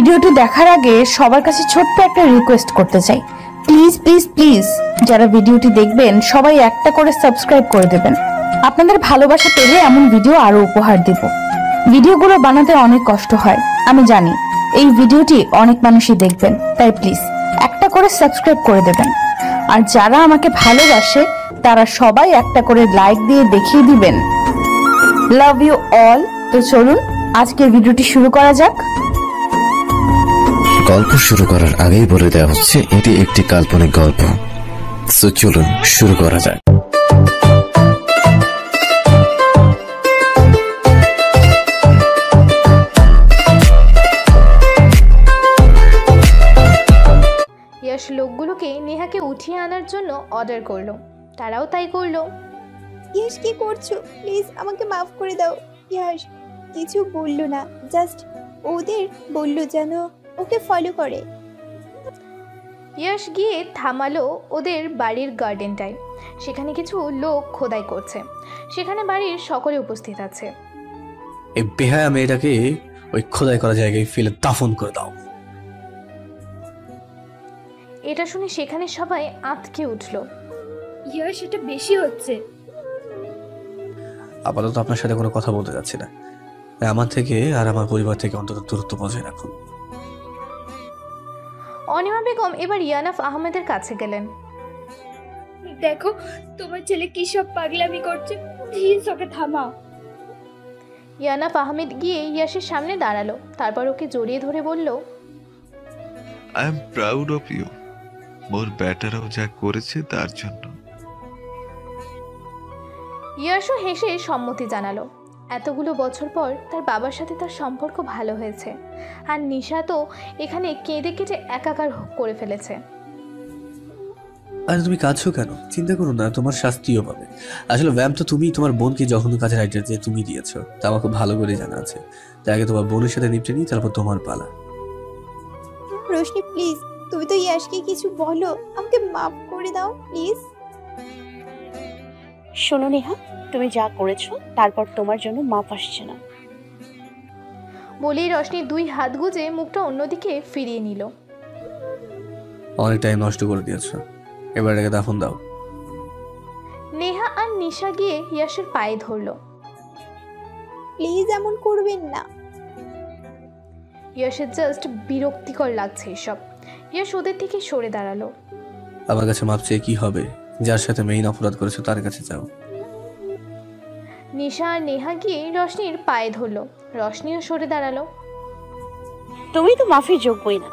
ভিডিওটি দেখার আগে সবার কাছে ছোট্ট একটা রিকোয়েস্ট করতে চাই, প্লিজ প্লিজ প্লিজ যারা ভিডিওটি দেখবেন সবাই একটা করে সাবস্ক্রাইব করে দেবেন। আপনাদের ভালোবাসা পেলে এমন ভিডিও আরো উপহার দিব। ভিডিওগুলো বানাতে অনেক কষ্ট হয় আমি জানি, এই ভিডিওটি অনেক মানুষই দেখবেন, তাই প্লিজ একটা করে সাবস্ক্রাইব করে দেবেন। আর যারা আমাকে ভালোবাসে তারা সবাই একটা করে লাইক দিয়ে দেখিয়ে দিবেন লাভ ইউ অল। তো চলুন আজকের ভিডিওটি শুরু করা যাক। গল্প শুরু করার আগেই বলে দেওয়া হচ্ছে এটি একটি কাল্পনিক গল্প। তো চলুন শুরু করা যাক। ইয়াশ লোকগুলোকে নেহাকে উঠিয়ে আনার জন্য অর্ডার করলো, তারাও তাই করলো। ইয়াশ কি করছো? প্লিজ আমাকে মাফ করে দাও। ইয়াশ কিছু বললো না, জাস্ট ওদের বললো যেন ওকে ফলো করে। ইয়াশ গিয়ে থামালো ওদের বাড়ির গার্ডেনটায়। সেখানে কিছু লোক খোদাই করছে, সেখানে বাড়ির সকলে উপস্থিত আছে। এই বেহায়া মেয়েটাকে ওই খোদাই করা জায়গায় ফেলে দাফন করে দাও। এটা শুনে সেখানে সবাই আঁতকে উঠল। ইয়াশ এটা বেশি হচ্ছে। আপাতত আপনার সাথে কোনো কথা বলতে যাচ্ছি না, আমার থেকে আর আমার পরিবার থেকে অন্তত দূরত্ব বজায় রাখুন। অনিমা বেগম এবার ইয়ানাফ আহমেদের কাছে গেলেন। দেখো তোমার ছেলে কি সব পাগলামি করছে, প্লিজ ওকে থামাও। ইয়ানাফ আহমেদ গিয়ে ইয়াশের সামনে দাঁড়ালো, তারপর ওকে জড়িয়ে ধরে বলল, I am proud of you. মোর ব্যাটারাও যা করেছে তার জন্য। ইয়াশও হেসে সম্মতি জানালো। এতগুলো বছর পর তার বাবার সাথে তার সম্পর্ক ভালো হয়েছে, আর নিশা তো এখানে কেঁদে কেটে একাকার করে ফেলেছে। আরে তুমি কাঁদছো কেন? চিন্তা করো না, তোমার শাস্তিও পাবে। আসলে ব্যায়াম তো তুমি তোমার বোনকে জঘন্য কাজের আইডিয়া দিয়ে তুমি দিয়েছো, তা আমার খুব ভালো করে জানা আছে। তাই আগে তোমার বোনের সাথে নিপটে নিই, তারপর তোমার পালা। রোশনি প্লিজ তুমি তো ইয়াশকে কিছু বলো, আমাকে মাফ করে দাও প্লিজ। শোনো নেহা, তুমি যা করেছো তারপর তোমার জন্য মাপ আসছে না। বলেই রশনি দুই হাত গুজে মুখটা অন্যদিকে ফিরিয়ে নিল। অনেক টাইম নষ্ট করে দিয়েছো, এবার এটাকে দাফন দাও। নেহা আর নিশা গিয়ে ইয়াশের পায়ে ধরলো। প্লিজ এমন করবেন না। ইয়াশের জাস্ট বিরক্তিকর লাগছে এসব। ইয়াশ ওদের থেকে সরে দাঁড়ালো। আমার কাছে মাপ চেয়ে কি হবে? যার সাথে মেইন অপরাধ করেছো তার কাছে যাও। নিশা আর নেহা গিয়ে রশনির পায়ে ধরলো, রশনিও সরে দাঁড়ালো। তুমি তো মাফির যোগ্যই না।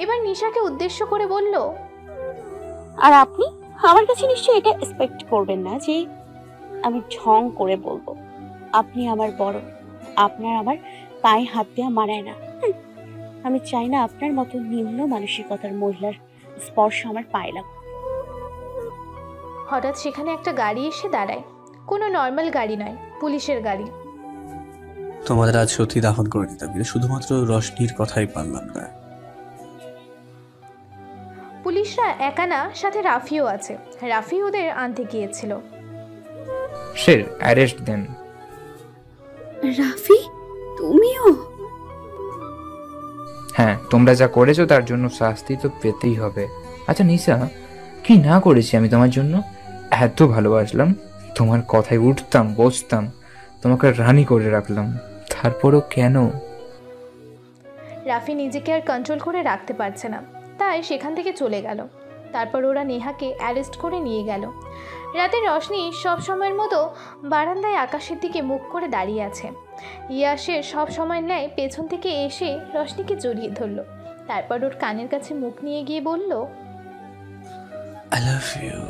এবার নিশাকে উদ্দেশ্য করে বলল, আর আপনি আমার কাছে নিশ্চয়ই এটা এক্সপেক্ট করবেন না যে আমি ঢং করে বলবো আপনি আমার বড়, আপনার আমার পায়ে হাত দেওয়া মানায় না। আমি চাই না আপনার মতো নিম্ন মানসিকতার মহিলার স্পর্শ আমার পায়ে লাগুক। হঠাৎ সেখানে একটা গাড়ি এসে দাঁড়ায়। কোনো নর্মাল গাড়ি নয়, পুলিশের গাড়ি। তোমাদের আজ সত্যি দাফন করে দিতাম, কিন্তু শুধুমাত্র রশনির কথাই পারলাম না। পুলিশরা একা না, সাথে রাফিও আছে। রাফি ওদের আনতে গিয়েছিল। স্যার অ্যারেস্ট দেন। রাফি তুমিও? হ্যাঁ, তোমরা যা করেছো তার জন্য শাস্তি তো পেতেই হবে। আচ্ছা নিশা, কি না করেছি আমি তোমার জন্য? এত ভালোবাসলাম, তোমার কথায় উঠতাম বসতাম, তোমাকে রানী করে রাখলাম, তারপরও কেন? রাফি নিজেকে আর কন্ট্রোল করে রাখতে পারছে না, তাই সেখান থেকে চলে গেল। তারপর ওরা নেহাকে অ্যারেস্ট করে নিয়ে গেল। রাতে রশনি সব সময়ের মতো বারান্দায় আকাশের দিকে মুখ করে দাঁড়িয়ে আছে। ইয়াশের সব সময় ন্যায় পেছন থেকে এসে রশনিকে জড়িয়ে ধরল, তারপর ওর কানের কাছে মুখ নিয়ে গিয়ে বলল, আই লাভ ইউ।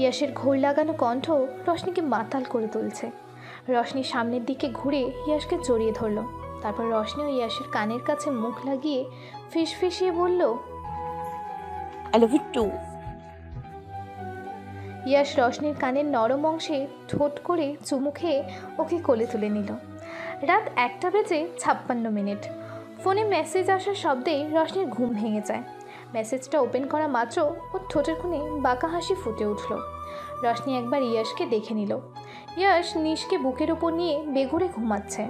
ইয়াশের ঘোর লাগানো কণ্ঠ রশনিকে মাতাল করে তুলছে। রশনি সামনের দিকে ঘুরে ইয়াশকে জড়িয়ে ধরল, তারপর রশনিও ইয়াশের কানের কাছে মুখ লাগিয়ে ফিসফিসিয়ে বলল, I love you too. Yash রশনির কানের নরম অংশে ঠোঁট করে চুমু খেয়ে ওকে কোলে তুলে নিল। রাত 1:56। ফোনে মেসেজ আসার শব্দে রশনির ঘুম ভেঙে যায়। মেসেজটা ওপেন করা মাত্র ওর ঠোঁটের কোণে বাঁকা হাসি ফুটে উঠল। রশনি একবার ইয়াশকে দেখে নিল। ইয়াশ নিশকে বুকের উপর নিয়ে বেঘুরে ঘুমাচ্ছে।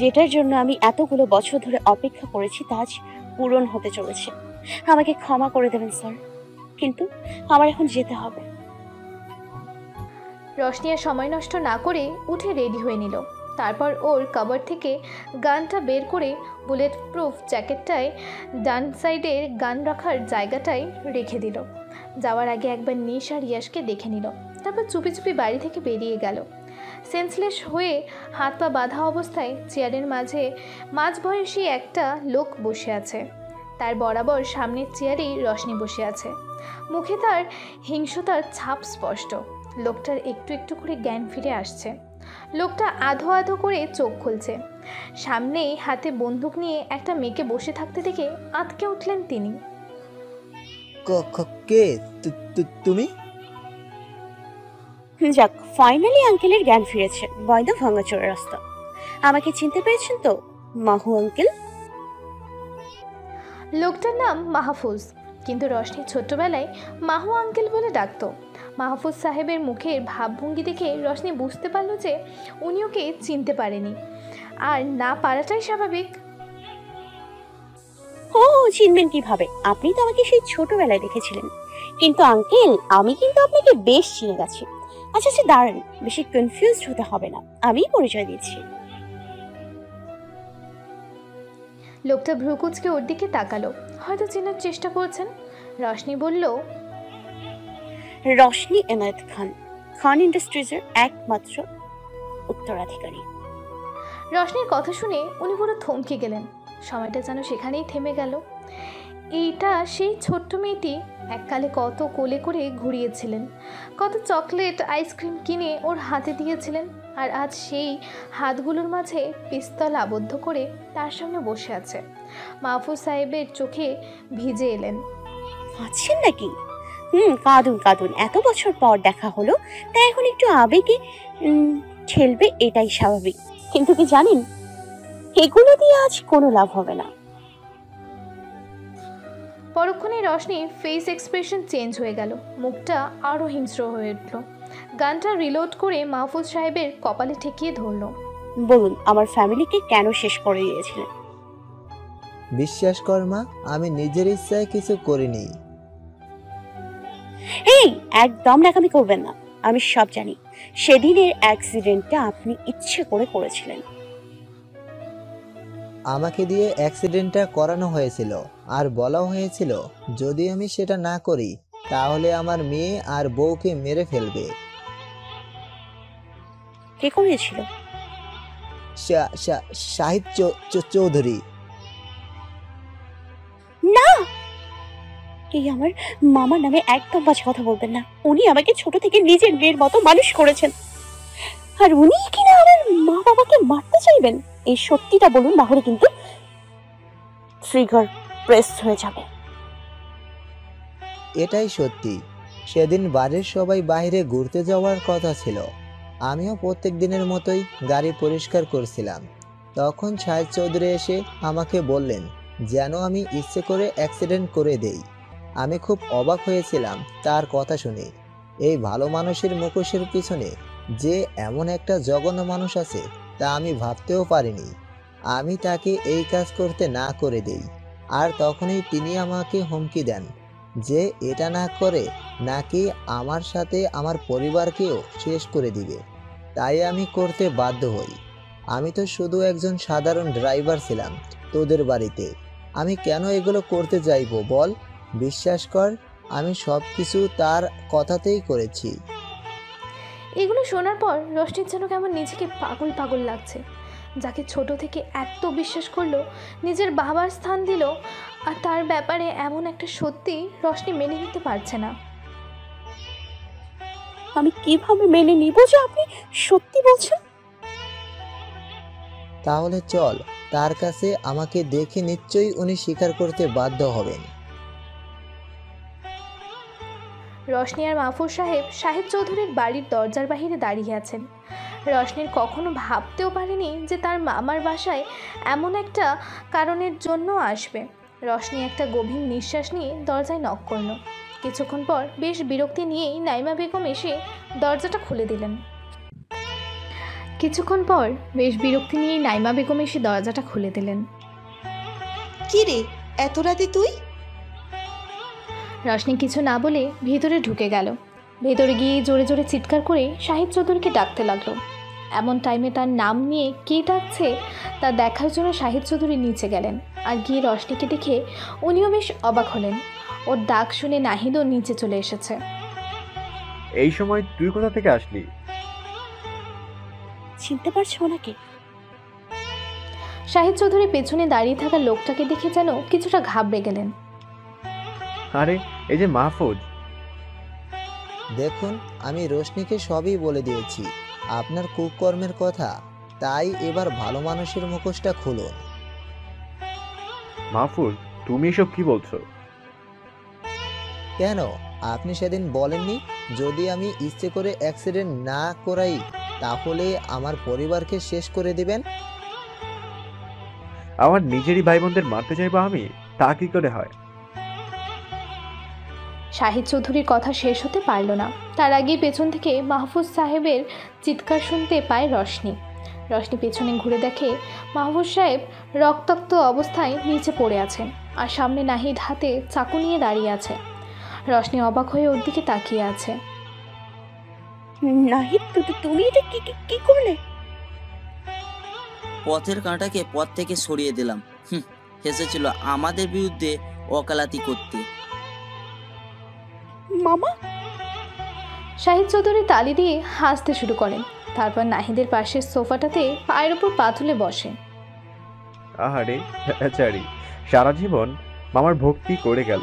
যেটার জন্য আমি এতগুলো বছর ধরে অপেক্ষা করেছি তা আজ পূরণ হতে চলেছে। আমাকে ক্ষমা করে দেবেন স্যার, কিন্তু আমার এখন যেতে হবে। রশনি আর সময় নষ্ট না করে উঠে রেডি হয়ে নিল। তারপর ওর কভার থেকে গানটা বের করে বুলেট প্রুফ জ্যাকেটটায় ডান সাইডের গান রাখার জায়গাটায় রেখে দিল। যাওয়ার আগে একবার নিশ আর ইয়াশকে দেখে নিল। তারপর চুপি চুপি বাড়ি থেকে বেরিয়ে গেল। সেন্সলেস হয়ে হাত পা বাঁধা অবস্থায় চেয়ারের মাঝবয়সী একটা লোক বসে আছে। তার বরাবর সামনের চেয়ারেই রশনি বসে আছে। মুখে তার হিংস্রতার ছাপ স্পষ্ট। লোকটার একটু একটু করে জ্ঞান ফিরে আসছে। লোকটা আধো আধো করে চোখ খুলছে। সামনেই হাতে বন্দুক নিয়ে একটা মেয়েকে বসে থাকতে দেখে আঁতকে উঠলেন তিনি। কে তুমি? যাক, ফাইনালি আঙ্কেলের জ্ঞান ফিরেছে। বয়দা ভাঙাচোরা রাস্তা। আমাকে চিনতে পেরেছেন তো, মাহু আঙ্কেল? লোকটার নাম মাহফুজ, কিন্তু রশনি ছোট্টবেলায় মাহু আঙ্কেল বলে ডাকত। মাহফুজ সাহেবের মুখের ভাবভঙ্গি দেখে রশনি বুঝতে পারল যে উনি ওকে চিনতে পারেনি, আর না পারাটাই স্বাভাবিক। ও চিনবেন কিভাবে? আপনি তো আমাকে সেই ছোটবেলায় দেখেছিলেন। কিন্তু আঙ্কেল, আমি কিন্তু আপনাকে বেশ চিনে গেছি। আচ্ছা আচ্ছা, দাঁড়ান, বেশি কনফিউজড হতে হবে না, আমি পরিচয় দিচ্ছি। লোকটা ভ্রুকুচকে ওর দিকে তাকালো, হয়তো চেনার চেষ্টা করছেন। রশনি বলল, রশনি এনায়েত খান, খান ইন্ডাস্ট্রিজের একমাত্র উত্তরাধিকারী। রশনির কথা শুনে উনি পুরো থমকে গেলেন। সময়টা যেন সেখানেই থেমে গেল। এইটা সেই ছোট্ট মেয়েটি এককালে কত কোলে করে ঘুরিয়েছিলেন, কত চকলেট আইসক্রিম কিনে ওর হাতে দিয়েছিলেন, আর আজ সেই হাতগুলোর মাঝে পিস্তল আবদ্ধ করে তার সামনে বসে আছে। মাহফুজ সাহেবের চোখে ভিজে এলেন। আছেন নাকি? কাঁদুন কাঁদুন, এত বছর পর দেখা হলো, তাই এখন একটু আবেগে ঠেলবে, এটাই স্বাভাবিক। কিন্তু কি জানেন, এগুলো দিয়ে আজ কোনো লাভ হবে না। পরক্ষণে রশনির ফেস এক্সপ্রেশন চেঞ্জ হয়ে গেল, মুখটা আরও হিংস্র হয়ে উঠল। গানটা রিলোড করে মাহফুজ সাহেবের কপালে ঠেকিয়ে ধরল। বলুন, আমার ফ্যামিলিকে কেন শেষ করে দিয়েছিলেন? বিশ্বাস কর মা, আমি নিজের ইচ্ছায় কিছু করিনি। এই, একদম নাকামি করবেন না। আমি সব জানি। সেদিনের অ্যাক্সিডেন্টটা আপনি ইচ্ছে করে করেছিলেন। আমাকে দিয়ে অ্যাক্সিডেন্টটা করানো হয়েছিল, আর বলা হয়েছিল যদি আমি সেটা না করি তাহলে আমার মেয়ে আর বউকে মেরে ফেলবে। কে করেছিল? শাহিদ চৌধুরী। না, এই আমার মামার নামে একদম বাজে কথা বলবেন না। উনি আমাকে ছোট থেকে নিজের মেয়ের মতো মানুষ করেছেন, আর উনি কিনা আমার মা বাবাকে মারতে চাইবেন? এই সত্যিটা বলুন, না হলে কিন্তু ট্রিগার প্রেস হয়ে যাবে। এটাই সত্যি। সেদিন বাড়ির সবাই বাইরে ঘুরতে যাওয়ার কথা ছিল। আমিও প্রত্যেক দিনের মতোই গাড়ি পরিষ্কার করছিলাম। তখন শাহিদ চৌধুরী এসে আমাকে বললেন যেন আমি ইচ্ছে করে অ্যাক্সিডেন্ট করে দেই। আমি খুব অবাক হয়েছিলাম তার কথা শুনে। এই ভালো মানুষের মুখোশের পিছনে যে এমন একটা জঘন্য মানুষ আছে তা আমি ভাবতেও পারিনি। আমি তাকে এই কাজ করতে না করে দেই, আর তখনই তিনি আমাকে হুমকি দেন যে এটা না করে নাকি আমার সাথে আমার পরিবারকেও শেষ করে দিবে। তাই আমি করতে বাধ্য হই। আমি তো শুধু একজন সাধারণ ড্রাইভার ছিলাম তোদের বাড়িতে। আমি কেন এগুলো করতে চাইবো বল? বিশ্বাস কর, আমি সব কিছু তার কথাতেই করেছি। এগুলো শোনার পর রশনির যেন কেমন নিজেকে পাগল পাগল লাগছে। যাকে ছোট থেকে এত বিশ্বাস করলো, নিজের বাবার স্থান দিল, আর তার ব্যাপারে এমন একটা সত্যি রশনি মেনে নিতে পারছে না। আমি কিভাবে মেনে নিব যে আপনি সত্যি বলছেন? তাহলে চল তার কাছে, আমাকে দেখে নিশ্চয়ই উনি স্বীকার করতে বাধ্য হবেন। রশনি আর মাহফুজ সাহেব শাহিদ চৌধুরীর বাড়ির দরজার বাহিরে দাঁড়িয়ে আছেন। রশনির কখনো ভাবতেও পারেনি যে তার মামার বাসায় এমন একটা কারণের জন্য আসবে। রশনি একটা গভীর নিঃশ্বাস নিয়ে দরজায় নক করল। কিছুক্ষণ পর বেশ বিরক্তি নিয়েই নাইমা বেগম এসে দরজাটা খুলে দিলেন। কিছুক্ষণ পর বেশ বিরক্তি নিয়ে নাইমা বেগম এসে দরজাটা খুলে দিলেন। কি রে, এত রাতে তুই? রশনি কিছু না বলে ভিতরে ঢুকে গেল। ভেতরে গিয়ে জোরে জোরে চিৎকার করে শাহিদ চৌধুরীকে ডাকতে লাগলো। এমন টাইমে তার নাম নিয়ে কে ডাকছে তা দেখার জন্য শাহিদ চৌধুরী নিচে গেলেন। আর গিয়ে রশনিকে দেখে উনিও বেশ অবাক হলেন। ওর ডাক শুনে নাহিদও নিচে চলে এসেছে। এই সময় তুই কোথা থেকে আসলি? চিনতে পারছো ওনাকে? শাহিদ চৌধুরী পেছনে দাঁড়িয়ে থাকা লোকটাকে দেখে যেন কিছুটা ঘাবড়ে গেলেন। আরে এই যে মাহফুজ। দেখুন, আমি রোশনিকে সবই বলে দিয়েছি আপনার কুকর্মের কথা, তাই এবার ভালো মানুষের মুখোশটা খুলুন। মাহফুজ, তুমি এসব কি বলছো? কেন, আপনি সেদিন বলেননি যদি আমি ইচ্ছে করে অ্যাক্সিডেন্ট না করাই তাহলে আমার পরিবারকে শেষ করে দিবেন? আমার নিজেরই ভাই বোনদের মারতে চাইবো আমি? তা কি করে হয়? শাহিদ চৌধুরীর কথা শেষ হতে পারল না। তার আগেই পেছন থেকে মাহফুজ সাহেবের চিৎকার শুনতে পায় রশনি। রশনি পেছনে ঘুরে দেখে মাহফুজ সাহেব রক্তাক্ত অবস্থায় নিচে পড়ে আছেন, আর সামনে নাহিদ হাতে চাকু নিয়ে দাঁড়িয়ে আছে। রশনি অবাক হয়ে ওর দিকে তাকিয়ে আছে। নাহিদ, তুমি এটা কি করলে? পথের কাঁটাকে পথ থেকে সরিয়ে দিলাম। হেসেছিল আমাদের বিরুদ্ধে ওকালাতি করতে। মামা? শাহিদ চৌধুরী তালি দিয়ে হাসতে শুরু করেন। তারপর নাহিদের পাশের সোফাটাতে পায়ের উপর পা তুলে বসে। আহারে চারি, সারা জীবন মামার ভক্তি করে গেল,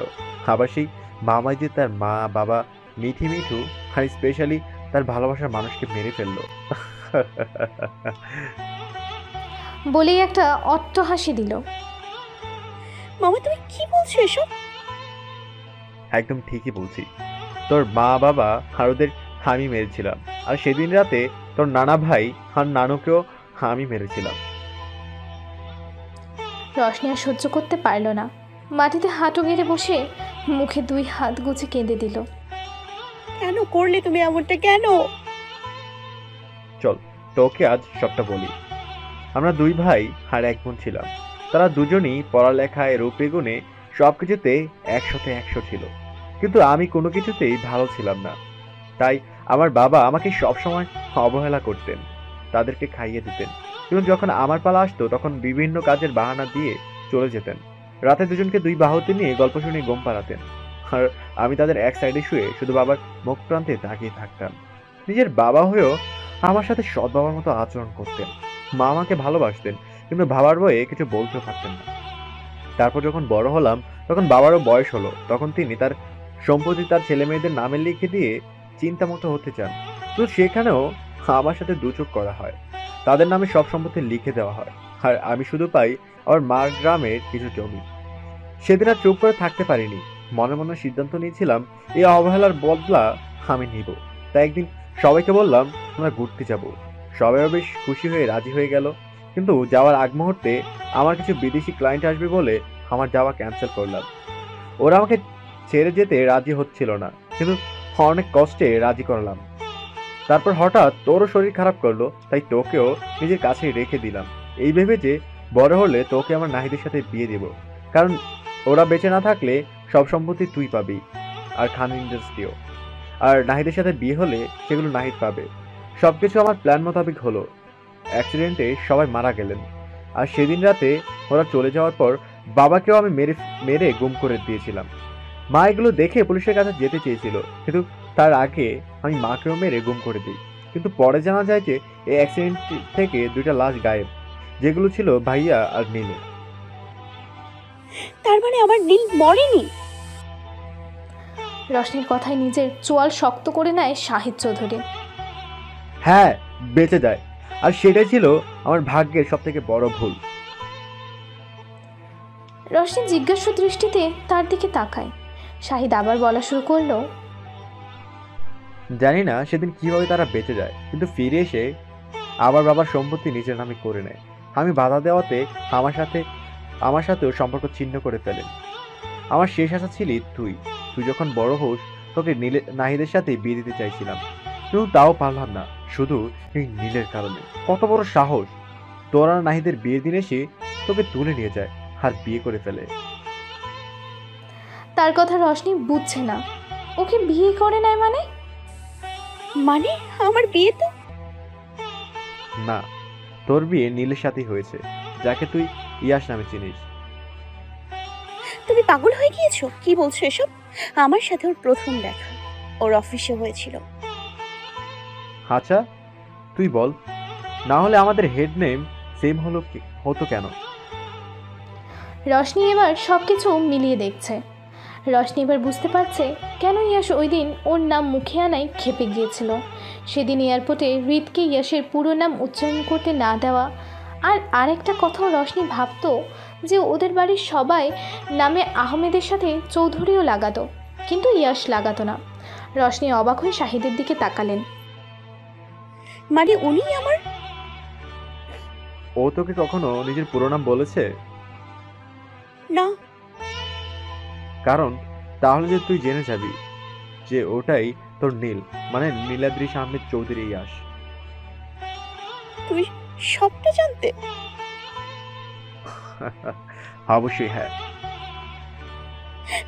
আবার সেই মামাই যে তার মা বাবা মিঠি মিঠু আর স্পেশালি তার ভালোবাসার মানুষকে মেরে ফেললো। বলেই একটা অট্ট হাসি দিল। মামা, তুমি কি বলছো এসব? একদম ঠিকই বলছি, তোর মা বাবা আর ওদের আমি মেরেছিলাম, আর সেদিন রাতে তোর নানা ভাই আর নানুকেও আমি মেরেছিলাম। রশনি আর সহ্য করতে পারল না, মাটিতে হাঁটু গেড়ে বসে মুখে 2 হাত গুছে কেঁদে দিল। কেন করলে তুমি এমনটা, কেন? চল তোকে আজ সবটা বলি। আমরা 2 ভাই আর 1 বোন ছিলাম। তারা দুজনই পড়ালেখায় রূপে গুণে সবকিছুতে 100তে 100 ছিল, কিন্তু আমি কোনো কিছুতেই ভালো ছিলাম না। তাই আমার বাবা আমাকে সবসময় অবহেলা করতেন, তাদেরকে খাইয়ে দিতেন, কিন্তু যখন আমার পালা আসতো তখন বিভিন্ন কাজের বাহানা দিয়ে চলে যেতেন। রাতে দুজনকে 2 বাহুতে নিয়ে গল্প শুনে ঘুম পাড়াতেন, আর আমি তাদের এক সাইডে শুয়ে শুধু বাবার মুখ প্রান্তে তাকিয়ে থাকতাম। নিজের বাবা হয়েও আমার সাথে সৎ বাবার মতো আচরণ করতেন। মা আমাকে ভালোবাসতেন, কিন্তু বাবার বয়ে কিছু বলতেও পারতেন না। তারপর যখন বড় হলাম তখন বাবারও বয়স হলো, তখন তিনি তার সম্পত্তি তার ছেলে মেয়েদের নামে লিখে দিয়ে চিন্তামতো হতে চান, কিন্তু সেখানেও আমার সাথে দুচোখ করা হয়। তাদের নামে সব সম্পত্তি লিখে দেওয়া হয়, আর আমি শুধু পাই আমার মার গ্রামের কিছু জমি। সেদিন আর চুপ করে থাকতে পারিনি, মনে মনে সিদ্ধান্ত নিয়েছিলাম এই অবহেলার বদলা আমি নিব। তাই একদিন সবাইকে বললাম আমরা ঘুরতে যাব। সবাইও বেশ খুশি হয়ে রাজি হয়ে গেল, কিন্তু যাওয়ার আগ মুহূর্তে আমার কিছু বিদেশি ক্লায়েন্ট আসবে বলে আমার যাওয়া ক্যান্সেল করলাম। ওরা আমাকে ছেড়ে যেতে রাজি হচ্ছিল না, কিন্তু অনেক কষ্টে রাজি করলাম। তারপর হঠাৎ তোরও শরীর খারাপ করলো, তাই তোকেও নিজের কাছে রেখে দিলাম, এই ভেবে যে বড় হলে তোকে আমার নাহিদের সাথে বিয়ে দেব, কারণ ওরা বেঁচে না থাকলে সব সম্পত্তি তুই পাবি, আর খান ইন্ডাস্ট্রিও। আর নাহিদের সাথে বিয়ে হলে সেগুলো নাহিদ পাবে। সবকিছু আমার প্ল্যান মোতাবেক হলো। অ্যাক্সিডেন্টে সবাই মারা গেলেন, আর সেদিন রাতে ওরা চলে যাওয়ার পর বাবাকেও আমি মেরে গুম করে দিয়েছিলাম। মা এগুলো দেখে পুলিশের কাছে যেতে চেয়েছিল, কিন্তু তার আগে আমি মাকেও মেরে গুম করে দিই। কিন্তু পরে জানা যায় যে এই অ্যাক্সিডেন্ট থেকে 2টা লাশ গায়েব, যেগুলো ছিল ভাইয়া আর নীলের। তার মানে আমার নীল মরেনি? রশনির কথায় নিজের চোয়াল শক্ত করে নেয় শাহিদ চৌধুরী। হ্যাঁ, বেঁচে যায়, আর সেটাই ছিল আমার ভাগ্যের সব থেকে বড় ভুল। রশনি জিজ্ঞাসু দৃষ্টিতে তার দিকে তাকায়। শাহিদ আবার বলা শুরু করলো, জানি না সেদিন কিভাবে তারা বেঁচে যায়, কিন্তু ফিরে এসে আবার বাবার সম্পত্তি নিজের নামে করে নেয়। আমি বাধা দেওয়াতে আমার সাথেও সম্পর্ক ছিন্ন করে ফেলেন। আমার শেষ আশা ছিলি তুই যখন বড় হোস তোকে নাহিদের সাথে বিয়ে দিতে চাইছিলাম, কিন্তু তাও পারলাম না, শুধু এই নীলের কারণে। কত বড় সাহস! তোরা নাহিদের বিয়ের দিন এসে তোকে তুলে নিয়ে যায় আর বিয়ে করে ফেলে। তার কথা রশনি বুঝছে না। ওকে বিয়ে করে নেয় মানে? মানে আমার বিয়ে তো? না, তোর বিয়ে নীলের সাথেই হয়েছে, যাকে তুই ইয়াশ নামে চিনিস। তুমি পাগল হয়ে গিয়েছো? কি বলছো এসব? আমার সাথে ওর প্রথম দেখা ওর অফিসে হয়েছিল। আচ্ছা, তুই বল, না হলে আমাদের হেড নেম সেম হতো কেন? রশনি এবার সবকিছু মিলিয়ে দেখছে। রশনি এবার বুঝতে পারছে কেন ইয়াশ ওই দিন ওর নাম মুখে আনায় ক্ষেপে গিয়েছিল। সেদিন এয়ারপোর্টে হৃদকে ইয়াশের পুরো নাম উচ্চারণ করতে না দেওয়া। আর আরেকটা কথাও রশনি ভাবতো যে ওদের বাড়ির সবাই নামে আহমেদের সাথে চৌধুরীও লাগাতো, কিন্তু ইয়াশ লাগাতো না। রশনি অবাক হয়ে শাহিদের দিকে তাকালেন। মানে উনি আমার? ও তোকে কখনো নিজের পুরো নাম বলেছে? না। কারণ তাহলে যে তুই জেনে যাবি যে ওটাই তোর নীল, মানে নীলাদ্রি আহমেদ চৌধুরী ইয়াশ। তুই সবটা জানতে? অবশ্যই হ্যাঁ।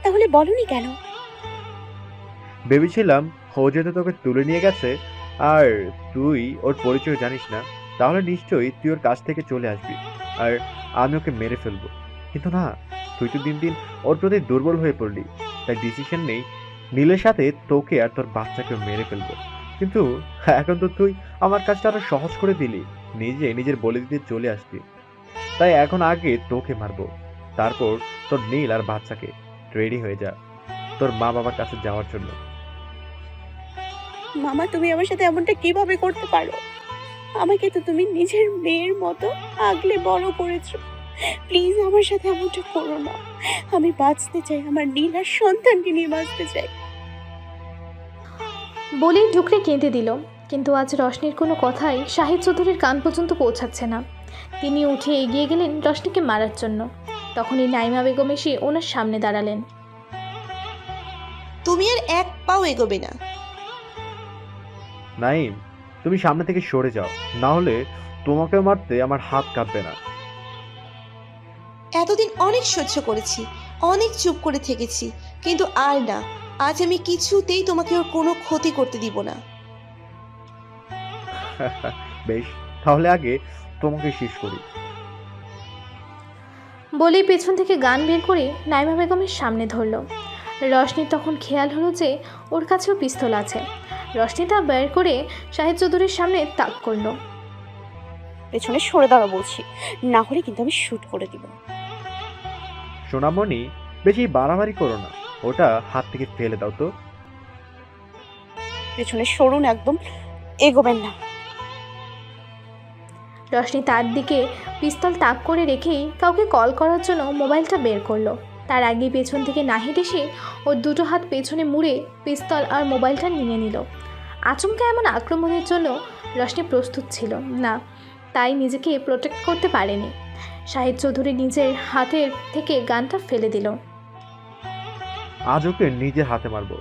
তাহলে বলনি কেন? ভেবেছিলাম ও যেহেতু তোকে তুলে নিয়ে গেছে আর তুই ওর পরিচয় জানিস না, তাহলে নিশ্চয়ই তুই ওর কাছ থেকে চলে আসবি আর আমি ওকে মেরে ফেলবো। কিন্তু না, তুই তো দিন দিন ওর প্রতি দুর্বল হয়ে পড়লি, তাই ডিসিশন নেই নীলের সাথে তোকে আর তোর বাচ্চাকে মেরে ফেলবো। কিন্তু এখন তো তুই আমার কাজটা আরো সহজ করে দিলি, নিজের বলে দিতে চলে আসবি। তাই এখন আগে তোকে মারবো, তারপর তোর নীল আর বাচ্চাকে। রেডি হয়ে যা তোর মা বাবার কাছে যাওয়ার জন্য। মামা, তুমি আমার সাথে এমনটা কিভাবে করতে পারো? আমাকে তো তুমি নিজের মেয়ের মতো আগলে বড় করেছো। প্লিজ আমার সাথে এমনটা করো না। আমি বাঁচতে চাই, আমার নীল আর সন্তানকে নিয়ে বাঁচতে চাই। বলেই ঢুকরে কেঁদে দিল। কিন্তু আজ রশনির কোনো কথাই শাহিদ চৌধুরীর কান পর্যন্ত পৌঁছাচ্ছে না। তিনি উঠে এগিয়ে গেলেন রশনিকে মারার জন্য। তখনই নাইমা বেগম এসে ওনার সামনে দাঁড়ালেন। তুমি আর এক পাও এগোবে না। নাইম, তুমি সামনে থেকে সরে যাও, না হলে তোমাকে মারতে আমার হাত কাঁপবে না। এতদিন অনেক সহ্য করেছি, অনেক চুপ করে থেকেছি, কিন্তু আর না, আজ আমি কিছুতেই তোমাকে ওর কোনো ক্ষতি করতে দিব না। বেশ, তাহলে আগে তোমাকে শেষ করি। বলেই পেছন থেকে গান বের করে নাইমা বেগমের সামনে ধরল। রশনির তখন খেয়াল হলো যে ওর কাছেও পিস্তল আছে। রশনি তা বের করে শাহিদ চৌধুরীর সামনে তাক করলো। পেছনে সরে দাঁড়া বলছি, না হলে কিন্তু আমি শুট করে দিব। সোনামণি, বেশি বাড়াবাড়ি করো না, ওটা হাত থেকে ফেলে দাও তো। পেছনে সরুন, একদম এগোবেন না। রশনি তার দিকে পিস্তল তাক করে রেখেই কাউকে কল করার জন্য মোবাইলটা বের করলো। তার আগে পেছন থেকে নাহিদ এসে ওর দুটো হাত পেছনে মুড়ে পিস্তল আর মোবাইলটা নিয়ে নিল। আচমকা এমন আক্রমণের জন্য রশনি প্রস্তুত ছিল না, তাই নিজেকে প্রোটেক্ট করতে পারেনি। শাহিদ চৌধুরী নিজের হাতের থেকে গানটা ফেলে দিল। আজ ওকে নিজের হাতে মারবো।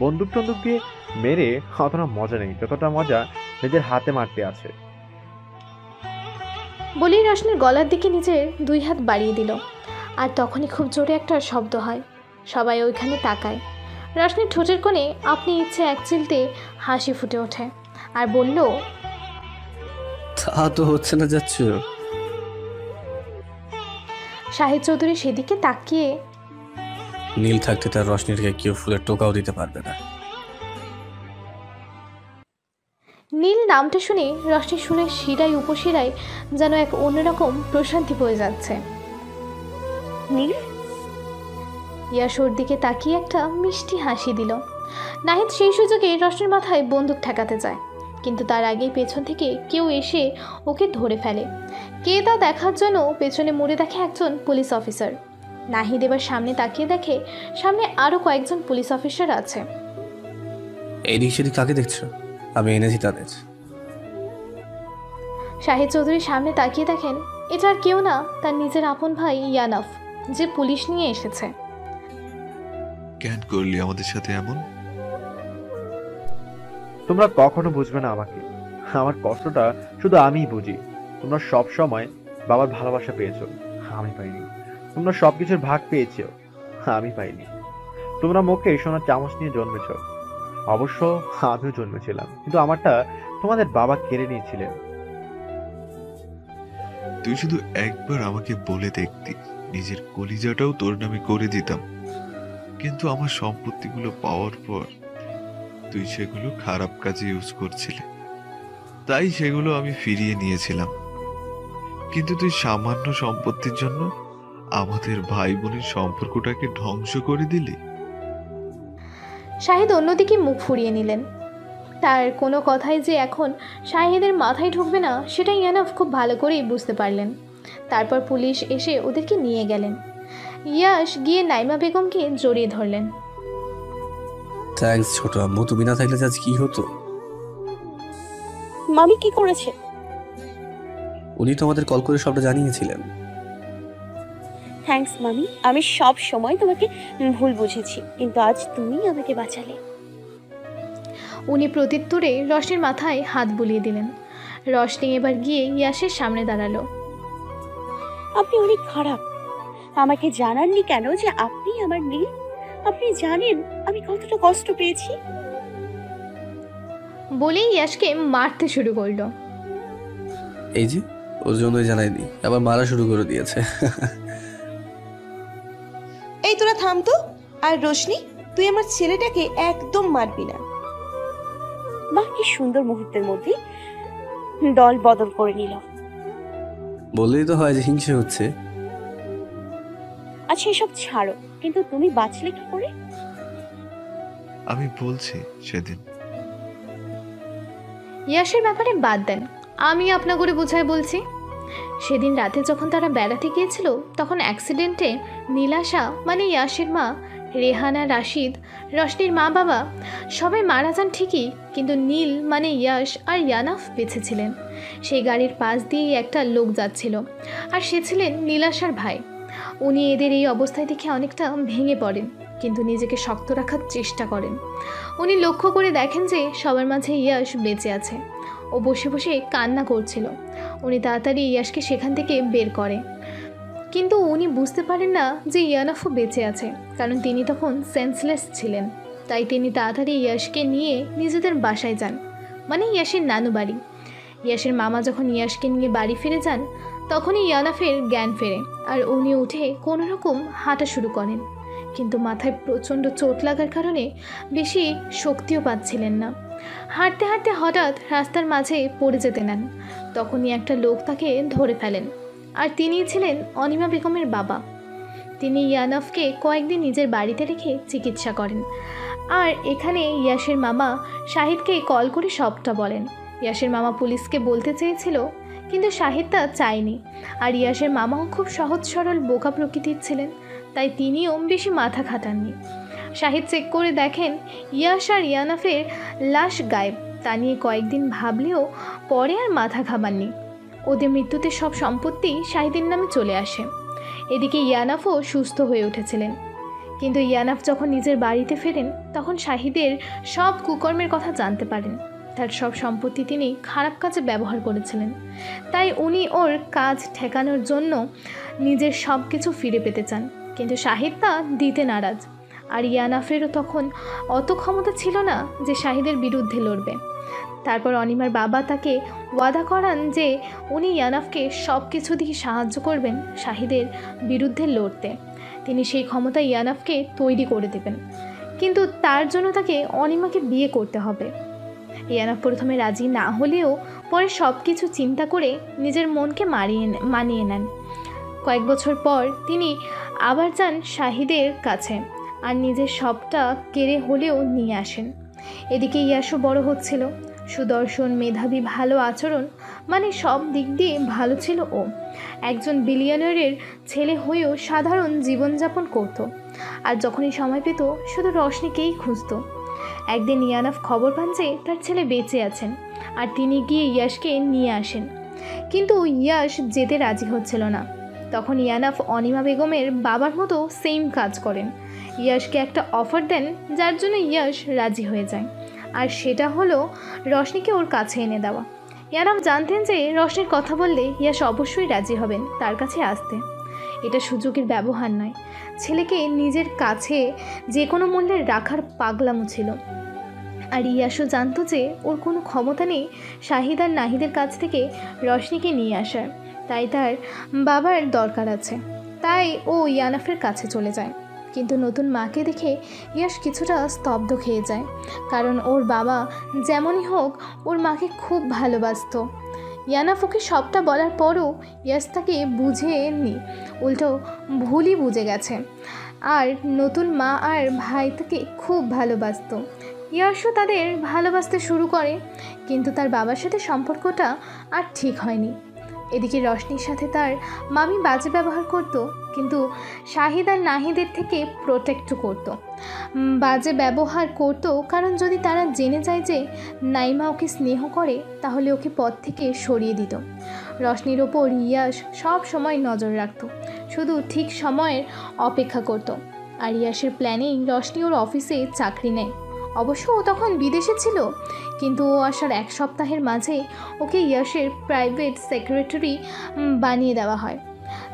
বন্দুক টন্দুক দিয়ে মেরে অতটা মজা নেই যতটা মজা নিজের হাতে মারতে আছে। বলেই রশনির গলার দিকে নিজের দুই হাত বাড়িয়ে দিল। আর তখনই খুব জোরে একটা শব্দ হয়। সবাই ওইখানে তাকায়। রশনির ঠোঁটের কোণে আপনি ইচ্ছে এক চিলতে হাসি ফুটে ওঠে আর বলল, তা তো হচ্ছে না যাচ্ছ। শাহিদ চৌধুরী সেদিকে তাকিয়ে, নীল থাকতে তার রশনিরকে কেউ ফুলের টোকাও দিতে পারবে না। নীল নামটা শুনে রশনি শুনে শিরায় উপশিরায় যেন এক অন্যরকম প্রশান্তি বয়ে যাচ্ছে। নীল? ইয়াশোর দিকে তাকিয়ে একটা মিষ্টি হাসি দিল। নাহিদ সেই সুযোগে রশনির মাথায় বন্দুক ঠেকাতে যায়, কিন্তু তার আগেই পেছন থেকে কেউ এসে ওকে ধরে ফেলে। কে তা দেখার জন্য পেছনে মুড়ে দেখে একজন পুলিশ অফিসার। নাহিদ এবার সামনে তাকিয়ে দেখে সামনে আরও কয়েকজন পুলিশ অফিসার আছে। এদিক সেদিক কাকে দেখছো? আমি এনেছি তাদের। শাহিদ চৌধুরীর সামনে তাকিয়ে দেখেন এটা আর কেউ না, তার নিজের আপন ভাই ইয়ানাফ, যে পুলিশ নিয়ে এসেছে। কেন করলি আমাদের সাথে এমন? তোমরা কখনো বুঝবে না আমাকে। আমার কষ্টটা শুধু আমিই বুঝি। তোমরা সব সময় বাবার ভালোবাসা পেয়েছো, আমি পাইনি। তোমরা সবকিছুর ভাগ পেয়েছো, আমি পাইনি। তোমরা মুখে সোনার চামচ নিয়ে জন্মেছ, অবশ্য আমিও জন্মেছিলাম, কিন্তু আমারটা তোমাদের বাবা কেড়ে নিয়েছিলেন। তুই শুধু একবার আমাকে বলে দেখতি, নিজের কলিজাটাও তোর নামে করে দিতাম। কিন্তু আমার সম্পত্তিগুলো পাওয়ার পর তুই সেগুলো খারাপ কাজে ইউজ করছিলি, তাই সেগুলো আমি ফিরিয়ে নিয়েছিলাম। কিন্তু তুই সামান্য সম্পত্তির জন্য আমাদের ভাই বোনের সম্পর্কটাকে ধ্বংস করে দিলি। শাহিদ অন্যদিকে মুখ ফুরিয়ে নিলেন। তার কোনো কথাই যে এখন শাহিদের মাথায় ঢুকবে না সেটা ইয়ানাফ খুব ভালো করেই বুঝতে পারলেন। তারপর পুলিশ এসে ওদেরকে নিয়ে গেলেন। ইয়াশ গিয়ে নাইমা বেগমকে জড়িয়ে ধরলেন। থ্যাঙ্কস ছোট আম্মু, তুমি না থাকলে আজ কি হতো? মামি কি করেছে? উনি তো আমাদের কল করে সবটা জানিয়েছিলেন। থ্যাঙ্কস মামি, আমি সব সময় তোমাকে ভুল বুঝেছি, কিন্তু আজ তুমি আমাকে বাঁচালে। উনি প্রত্যুত্তরে রশনির মাথায় হাত বুলিয়ে দিলেন। রশনি এবার গিয়ে ইয়াশের সামনে দাঁড়ালো। আপনি অনেক খারাপ। আমাকে জানাননি কেন যে আপনি আমার নীল? আপনি জানেন আমি কতটা কষ্ট পেয়েছি। বলেই ইয়াশকে মারতে শুরু করলো। এই যে ওর জন্যই জানাইনি, আবার মারা শুরু করে দিয়েছে। এই তোরা থাম তো। আর রোশনি, তুই আমার ছেলেটাকে একদম মারবি না। মা কি সুন্দর মুহূর্তের মধ্যে দল বদল করে নিল। বললেই তো হয় যে হিংসে হচ্ছে। আচ্ছা এসব ছাড়ো, কিন্তু তুমি বাঁচলে কি করে? আমি বলছি সেদিন। ইয়াশের ব্যাপারে বাদ দেন, আমি আপনা করে বোঝায় বলছি। সেদিন রাতে যখন তারা বেড়াতে গিয়েছিল তখন অ্যাক্সিডেন্টে নীলাশা মানে ইয়াশের মা, রেহানা, রাশিদ, রশনির মা বাবা সবাই মারা যান ঠিকই, কিন্তু নীল মানে ইয়াশ আর ইয়ানাফ বেঁচে ছিলেন। সেই গাড়ির পাশ দিয়েই একটা লোক যাচ্ছিল, আর সে ছিলেন নীলাশার ভাই। উনি এদের এই অবস্থায় দেখে অনেকটা ভেঙে পড়েন, কিন্তু নিজেকে শক্ত রাখার চেষ্টা করেন। উনি লক্ষ্য করে দেখেন যে সবার মাঝে ইয়াশ বেঁচে আছে। ও বসে বসে কান্না করছিল। উনি তাড়াতাড়ি ইয়াশকে সেখান থেকে বের করে, কিন্তু উনি বুঝতে পারেন না যে ইয়ানাফও বেঁচে আছে, কারণ তিনি তখন সেন্সলেস ছিলেন। তাই তিনি তাড়াতাড়ি ইয়াশকে নিয়ে নিজেদের বাসায় যান, মানে ইয়াশের নানু বাড়ি। ইয়াশের মামা যখন ইয়াশকে নিয়ে বাড়ি ফিরে যান তখনই ইয়ানাফের জ্ঞান ফেরে, আর উনি উঠে কোনো রকম হাঁটা শুরু করেন, কিন্তু মাথায় প্রচণ্ড চোট লাগার কারণে বেশি শক্তিও পাচ্ছিলেন না। হাঁটতে হাঁটতে হঠাৎ রাস্তার মাঝে পড়ে যেতে নেন। তখনই একটা লোক তাকে ধরে ফেলেন, আর তিনিই ছিলেন অনিমা বেগমের বাবা। তিনি ইয়ানাফকে কয়েকদিন নিজের বাড়িতে রেখে চিকিৎসা করেন, আর এখানে ইয়াশের মামা শাহিদকে কল করে সবটা বলেন। ইয়াশের মামা পুলিশকে বলতে চেয়েছিল, কিন্তু শাহিদ তা চায়নি। আর ইয়াশের মামাও খুব সহজ সরল বোকা প্রকৃতির ছিলেন, তাই তিনিও বেশি মাথা খাটাননি। শাহিদ চেক করে দেখেন ইয়াশ আর ইয়ানাফের লাশ গায়েব। তা নিয়ে কয়েকদিন ভাবলেও পরে আর মাথা ঘামাননি। ওদের মৃত্যুতে সব সম্পত্তি শাহিদের নামে চলে আসে। এদিকে ইয়ানাফও সুস্থ হয়ে উঠেছিলেন, কিন্তু ইয়ানাফ যখন নিজের বাড়িতে ফেরেন তখন শাহিদের সব কুকর্মের কথা জানতে পারেন। তার সব সম্পত্তি তিনি খারাপ কাজে ব্যবহার করেছিলেন, তাই উনি ওর কাজ ঠেকানোর জন্য নিজের সব কিছু ফিরে পেতে চান, কিন্তু শাহিদ তা দিতে নারাজ। আর ইয়ানাফেরও তখন অত ক্ষমতা ছিল না যে শাহিদের বিরুদ্ধে লড়বে। তারপর অনিমার বাবা তাকে ওয়াদা করান যে উনি ইয়ানাফকে সব কিছু দিয়ে সাহায্য করবেন শাহিদের বিরুদ্ধে লড়তে। তিনি সেই ক্ষমতা ইয়ানাফকে তৈরি করে দেবেন, কিন্তু তার জন্য তাকে অনিমাকে বিয়ে করতে হবে। ইয়ানাফ প্রথমে রাজি না হলেও পরে সব কিছু চিন্তা করে নিজের মনকে মানিয়ে নেন। কয়েক বছর পর তিনি আবার যান শাহিদের কাছে, আর নিজের সবটা কেড়ে হলেও নিয়ে আসেন। এদিকে ইয়াশও বড় হচ্ছিল। সুদর্শন, মেধাবী, ভালো আচরণ, মানে সব দিক দিয়ে ভালো ছিল ও। একজন বিলিয়নারের ছেলে হয়েও সাধারণ জীবনযাপন করত, আর যখনই সময় পেত শুধু রশনিকেই খুঁজত। একদিন ইয়ানাফ খবর পান যে তার ছেলে বেঁচে আছেন, আর তিনি গিয়ে ইয়াশকে নিয়ে আসেন, কিন্তু ইয়াশ যেতে রাজি হচ্ছিল না। তখন ইয়ানাফ অনিমা বেগমের বাবার মতো সেম কাজ করেন। ইয়াশকে একটা অফার দেন, যার জন্য ইয়াশ রাজি হয়ে যায়। আর সেটা হলো রশনিকে ওর কাছে এনে দেওয়া। ইয়ানাফ জানতেন যে রশনির কথা বললে ইয়াশ অবশ্যই রাজি হবেন তার কাছে আসতে। এটা সুযোগের ব্যবহার নয়, ছেলেকে নিজের কাছে যে কোনো মূল্যে রাখার পাগলামো ছিল। আর ইয়াশও জানতো যে ওর কোনো ক্ষমতা নেই শাহিদ আর নাহিদের কাছ থেকে রশনিকে নিয়ে আসার, তাই তার বাবার দরকার আছে, তাই ও ইয়ানাফের কাছে চলে যায়। কিন্তু নতুন মাকে দেখে ইয়াশ কিছুটা স্তব্ধ খেয়ে যায়, কারণ ওর বাবা যেমনই হোক ওর মাকে খুব ভালোবাসতো। ইয়ানাফ ওকে সবটা বলার পরও ইয়াশ তাকে বুঝেনি, উল্টো ভুলই বুঝে গেছে। আর নতুন মা আর ভাই তাকে খুব ভালোবাসতো। ইয়াশও তাদের ভালোবাসতে শুরু করে, কিন্তু তার বাবার সাথে সম্পর্কটা আর ঠিক হয়নি। এদিকে রশনির সাথে তার মামি বাজে ব্যবহার করত, কিন্তু শাহিদ আর নাহিদের থেকে প্রোটেক্টও করতো। বাজে ব্যবহার করতো কারণ যদি তারা জেনে যায় যে নাইমা ওকে স্নেহ করে তাহলে ওকে পথ থেকে সরিয়ে দিত। রশনির ওপর ইয়াশ সব সময় নজর রাখত, শুধু ঠিক সময়ের অপেক্ষা করত। আর ইয়াশের প্ল্যানেই রশনি ওর অফিসে চাকরি নেয়। অবশ্য ও তখন বিদেশে ছিল, কিন্তু ও আসার এক সপ্তাহের মাঝে ওকে ইয়াশের প্রাইভেট সেক্রেটারি বানিয়ে দেওয়া হয়।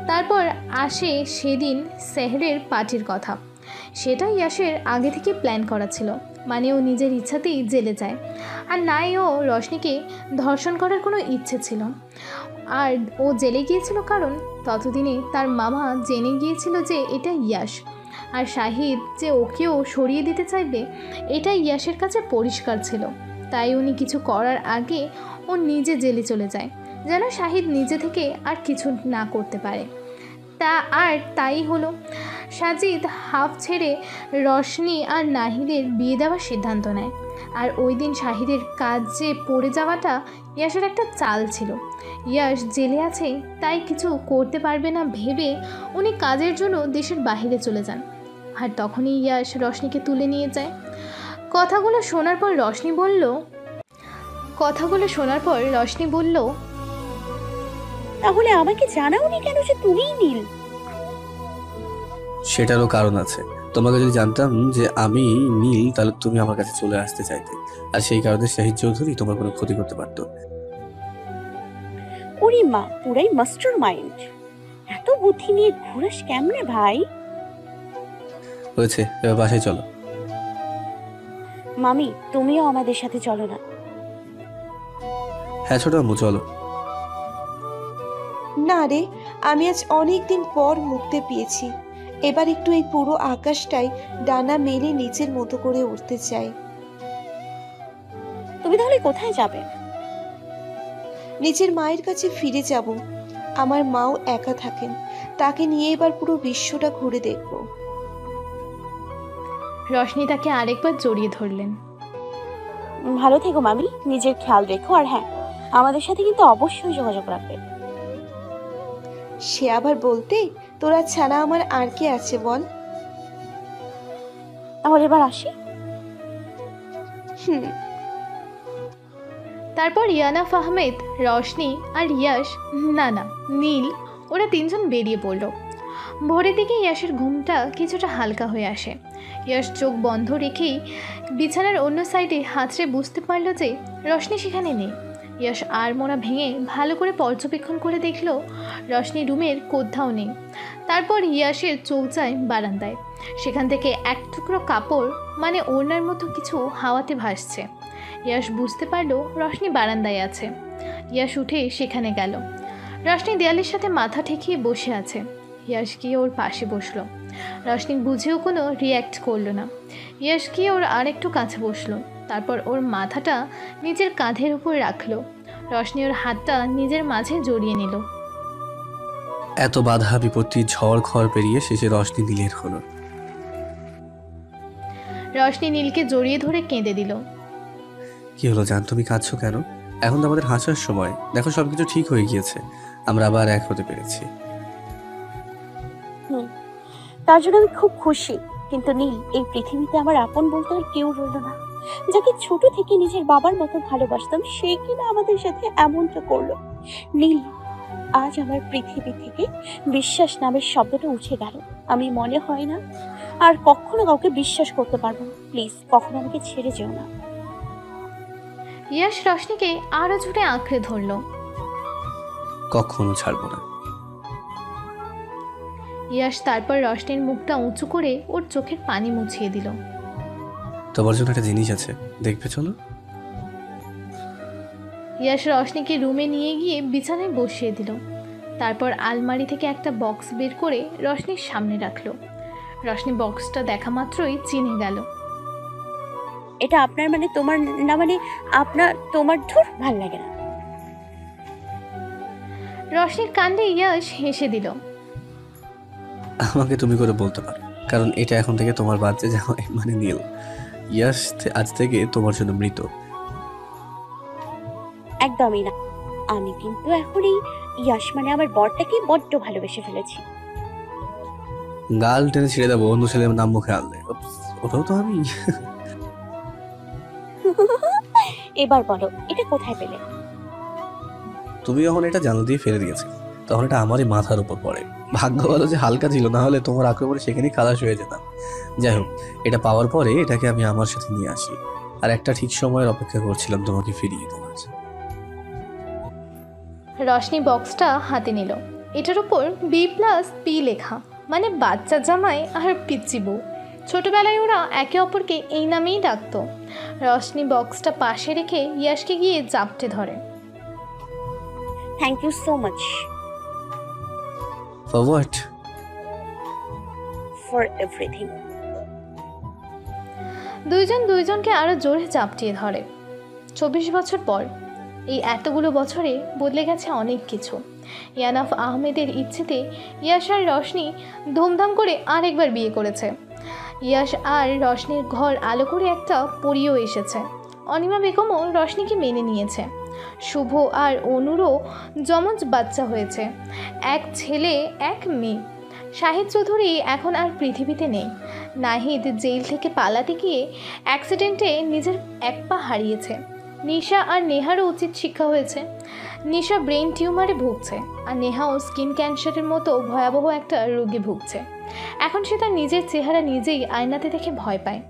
তারপর আসে সেদিন সেহরের পার্টির কথা। সেটা ইয়াশের আগে থেকে প্ল্যান করা ছিল, মানে ও নিজের ইচ্ছাতেই জেলে যায়। আর নাই ও রশনিকে ধর্ষণ করার কোনো ইচ্ছে ছিল। আর ও জেলে গিয়েছিল কারণ ততদিনে তার মামা জেনে গিয়েছিল যে এটা ইয়াশ। আর শাহিদ যে ওকেও সরিয়ে দিতে চাইবে এটা ইয়াশের কাছে পরিষ্কার ছিল, তাই উনি কিছু করার আগে ও নিজে জেলে চলে যায়, যেন শাহিদ নিজে থেকে আর কিছু না করতে পারে। তাই হলো। সাজিদ হাফ ছেড়ে রশনি আর নাহিদের বিয়ে দেওয়ার সিদ্ধান্ত নেয়। আর ওই দিন শাহিদের কাজে পড়ে যাওয়াটা ইয়াশের একটা চাল ছিল। ইয়াশ জেলে আছে তাই কিছু করতে পারবে না ভেবে উনি কাজের জন্য দেশের বাইরে চলে যান। আর তখনই ইয়াশ রশনিকে তুলে নিয়ে যায়। কথাগুলো শোনার পর রশনি বলল, তাহলে আমাকে জানাওনি কেন যে তুমিই নীল? সেটারও কারণ আছে। তোমাকে যদি জানতাম যে আমি নীল তাহলে তুমি আমার কাছে চলে আসতে চাইতে, আর সেই কারণে শাহিদ চৌধুরী তোমার কোনো ক্ষতি করতে পারতো। ওরে মা, পুরাই মাস্টার মাইন্ড। এত বুদ্ধি নিয়ে ঘুরাস কেমনে ভাই? হয়েছে, এবার বাসায় চলো। মামি, তুমিও আমাদের সাথে চলো না? হ্যাঁ ছোট আম্মু, চলো। না রে, আমি আজ অনেক দিন পর মুক্তি পেয়েছি। এবার একটু এই পুরো আকাশটাই ডানা মেলে নিচের মতো করে উঠতে চাই। তুমি তাহলে কোথায় যাবে? নিজের মায়ের কাছে ফিরে যাব। আমার মাও একা থাকেন, তাকে নিয়ে এবার পুরো বিশ্বটা ঘুরে দেখব। রশনি তাকে আরেকবার জড়িয়ে ধরলেন। ভালো থেকো মামি, নিজের খেয়াল রেখো। আর হ্যাঁ, আমাদের সাথে কিন্তু অবশ্যই যোগাযোগ রাখবে। সে আবার বলতে, তোরা ছাড়া আমার আর কে আছে বল? তাহলে এবার আসি। তারপর ইয়ানাফ আহমেদ, রশনি আর ইয়াশ, না নীল, ওরা তিনজন বেরিয়ে পড়ল। ভোরের দিকে ইয়াশের ঘুমটা কিছুটা হালকা হয়ে আসে। ইয়াশ চোখ বন্ধ রেখেই বিছানার অন্য সাইডে হাতড়ে বুঝতে পারল যে রশনি সেখানে নেই। ইয়াশ আর মোড়া ভেঙে ভালো করে পর্যবেক্ষণ করে দেখল রশনি রুমের কোথাও নেই। তারপর ইয়াশের চোখ যায় বারান্দায়। সেখান থেকে এক টুকরো কাপড়, মানে ওড়নার মতো কিছু হাওয়াতে ভাসছে। ইয়াশ বুঝতে পারল রশনি বারান্দায় আছে। ইয়াশ উঠে সেখানে গেল। রশনি দেয়ালের সাথে মাথা ঠেকিয়ে বসে আছে। ইয়াশ গিয়ে ওর পাশে বসলো। রশনি বুঝেও কোনো রিয়্যাক্ট করলো না। ইয়াশ গিয়ে ওর আরেকটু কাছে বসলো। তারপর ওর মাথাটা নিজের কাঁধের উপর রাখলো। রশনি ওর হাতটা নিজের মাঝে জড়িয়ে নিল। এত বাধা বিপত্তি ঝড় খড় পেরিয়ে শেষে রশনি নীলের হলো। রশনি নীলকে জড়িয়ে ধরে কেঁদে দিল। কি হলো জান, তুমি কাঁদছো কেন? এখন তো আমাদের হাসার সময়। দেখো সবকিছু ঠিক হয়ে গিয়েছে, আমরা আবার এক হতে পেরেছি। তার জন্য আমি খুব খুশি। কিন্তু নীল, এই পৃথিবীতে আমার আপন বলতে আর কেউ রইল না। যাকে ছোট থেকে নিজের বাবার মতো ভালোবাসতাম, সে কিনা আমাদের সাথে এমনটা করলো। নীল, আজ আমার পৃথিবী থেকে বিশ্বাস নামের শব্দটা উঠে গেল। আমি মনে হয় না আর কখনো কাউকে বিশ্বাস করতে পারবো না। প্লিজ কখনো আমাকে ছেড়ে যেও না। ইয়াশ রশনিকে আরো জোরে আঁকড়ে ধরল। কখনো ছাড়বো না। ইয়াশ তারপর রশনির মুখটা উঁচু করে ওর চোখের পানি মুছিয়ে দিল। তোমার জন্য একটা জিনিস আছে, দেখবে চলো। ইয়াশ রশনিকে রুমে নিয়ে গিয়ে বিছানায় বসিয়ে দিল। তারপর আলমারি থেকে একটা বক্স বের করে রশনির সামনে রাখলো। রশনি বক্সটা দেখা মাত্রই চিনে গেল। এটা আপনার মানে তোমার না মানে আপনার তোমার ধুর ভাল লাগে না। রশনির কাণ্ডে ইয়াশ হেসে দিল। আমাকে তুমি করে বলতে পারো, কারণ এটা এখন থেকে তোমার বাচ্চা জামাই মানে নীল। ইয়াশ আজ থেকে তোমার জন্য মৃত। একদমই না, আমি কিন্তু এখন এই ইয়াশ মানে আমার বরটাকে বড্ড ভালোবেসে ফেলেছি। গাল টেনে ছেড়ে দেবো অন্য ছেলের নাম মুখে আনলে। ওটাও তো আমি। এবার বলো এটা কোথায় পেলে? তুমি যখন এটা জানলা দিয়ে ফেলে দিয়েছে তখন এটা আমারই মাথার উপর পড়ে। ভাগ্য ভালো যে হালকা ছিল, না হলে তোমার আক্রমণে সেখানেই খালাস হয়ে যেতাম। যাই হোক, এটা পাওয়ার পরে এটাকে আমি আমার সাথে নিয়ে আসি, আর একটা ঠিক সময়ের অপেক্ষা করছিলাম তোমাকে ফিরিয়ে দেওয়ার। রশনি বক্সটা হাতে নিল। এটার উপর B+P লেখা, মানে বাচ্চা জামাই আর পিচ্চি বউ। ছোটবেলায় ওরা একে অপরকে এই নামেই ডাকতো। রশনি বক্সটা পাশে রেখে ইয়াশকে গিয়ে জাপটে ধরে। Thank you so much. For what? For everything. দুইজন দুইজনকে আরো জোরে চাপটিয়ে ধরে। 24 বছর পর এই এতগুলো বছরে বদলে গেছে অনেক কিছু। ইয়ানাফ আহমেদের ইচ্ছেতে ইয়াশ আর রশনি ধুমধাম করে আরেকবার বিয়ে করেছে। ইয়াশ আর রশনির ঘর আলো করে একটা পরিও এসেছে। অনিমা বেগমও রশনিকে মেনে নিয়েছে। শুভ আর অনুরও যমজ বাচ্চা হয়েছে, এক ছেলে এক মেয়ে। শাহিদ চৌধুরী এখন আর পৃথিবীতে নেই। নাহিদ জেল থেকে পালাতে গিয়ে অ্যাক্সিডেন্টে নিজের এক পা হারিয়েছে। নিশা আর নেহারও উচিত শিক্ষা হয়েছে। নিশা ব্রেন টিউমারে ভুগছে, আর নেহাও স্কিন ক্যান্সারের মতো ভয়াবহ একটা রোগে ভুগছে। এখন সে তার নিজের চেহারা নিজেই আয়নাতে দেখে ভয় পায়।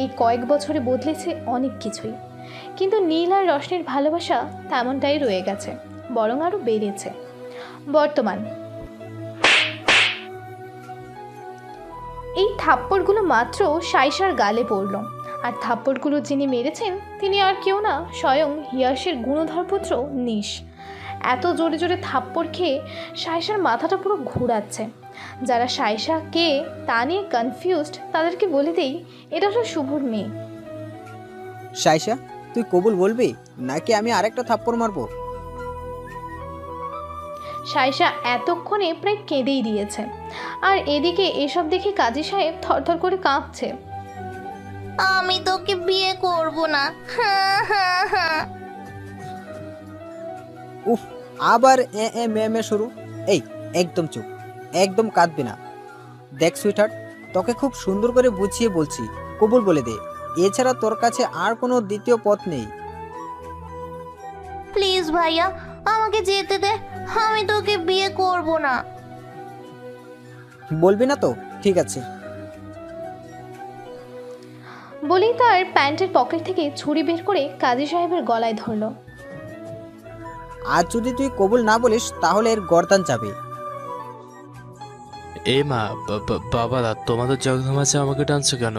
এই কয়েক বছরে বদলেছে অনেক কিছুই, কিন্তু নীল আর রশনির ভালোবাসা তেমনটাই রয়ে গেছে, বরং আরও বেড়েছে। বর্তমান এই থাপ্পড়গুলো মাত্র সাইসার গালে পড়ল, আর থাপ্পড়গুলো যিনি মেরেছেন তিনি আর কেউ না, স্বয়ং ইয়াশের গুণধর পুত্র নিশ। এত জোরে জোরে থাপ্পড় খেয়ে সাইসার মাথাটা পুরো ঘোরাচ্ছে। যারা সাইসা কে তা নিয়ে কনফিউজড তাদেরকে বলে দেই, এটা হলো শুভর মেয়ে। সাইসা, তুই কবুল বলবি নাকি আমি আরেকটা থাপ্পড় মারবো? সাইসা এতক্ষণে প্রায় কেঁদেই দিয়েছে, আর এদিকে এসব দেখে কাজী সাহেব থরথর করে কাঁপছে। আমি তোকে বিয়ে করব না। উফ, আবার মে শুরু। এই একদম চুপ, একদম কাঁদবি না। দেখ সুইটহার্ট, তোকে খুব সুন্দর করে বুঝিয়ে বলছি, কবুল বলে দে। এছাড়া তোর কাছে আর কোনো দ্বিতীয় পথ নেই। প্লিজ ভাইয়া, আমাকে যেতে দে, আমি তোকে বিয়ে করব না। বলবি না তো? ঠিক আছে। বলেই তার প্যান্টের পকেট থেকে ছুরি বের করে কাজী সাহেবের গলায় ধরল। আজ যদি তুই কবুল না বলিস তাহলে এর গর্দান যাবে। এ মা, বাবারা তোমাদের জগধ মাঝে আমাকে টানছো কেন?